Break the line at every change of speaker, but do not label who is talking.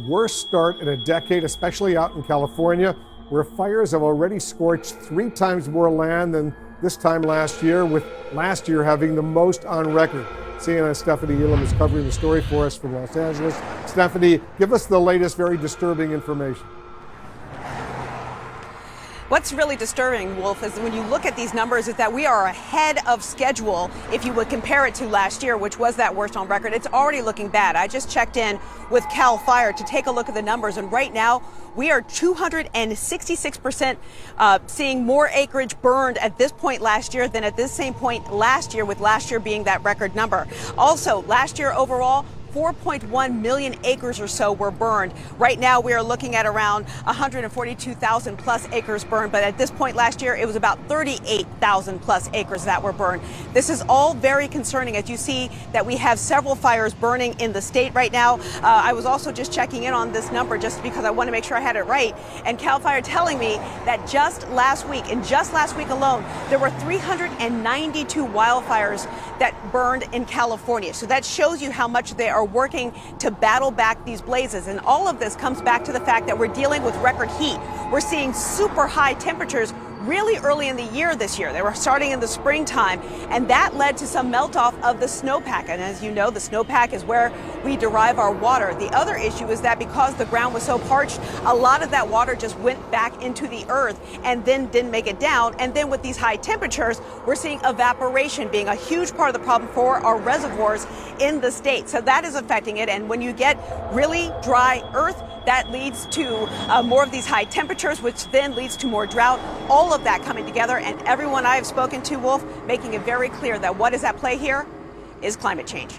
Worst start in a decade, especially out in California, where fires have already scorched 3 times more land than this time last year, with last year having the most on record. CNN's Stephanie Elam is covering the story for us from Los Angeles. Stephanie, give us the latest, very disturbing information.
What's really disturbing, Wolf, is when you look at these numbers is that we are ahead of schedule if you would compare it to last year, which was that worst on record. It's already looking bad. I just checked in with CAL FIRE to take a look at the numbers, and right now we are 266% seeing more acreage burned at this point last year than at this same point last year, with last year being that record number. Also, last year overall, 4.1 million acres or so were burned. Right now, we are looking at around 142,000 plus acres burned, but at this point last year, it was about 38,000 plus acres that were burned. This is all very concerning, as you see that we have several fires burning in the state right now. I was also just checking in on this number just because I want to make sure I had it right, and CAL FIRE telling me that just last week alone, there were 392 wildfires that burned in California. So that shows you how much they are working to battle back these blazes. And all of this comes back to the fact that we're dealing with record heat. We're seeing super high temperatures really early in the year this year. They were starting in the springtime, and that led to some melt off of the snowpack. And as you know, the snowpack is where we derive our water. The other issue is that because the ground was so parched, a lot of that water just went back into the earth and then didn't make it down. And then with these high temperatures, we're seeing evaporation being a huge part of the problem for our reservoirs in the state. So that is affecting it. And when you get really dry earth, that leads to more of these high temperatures, which then leads to more drought. All of that coming together, and everyone I have spoken to, Wolf, making it very clear that what is at play here is climate change.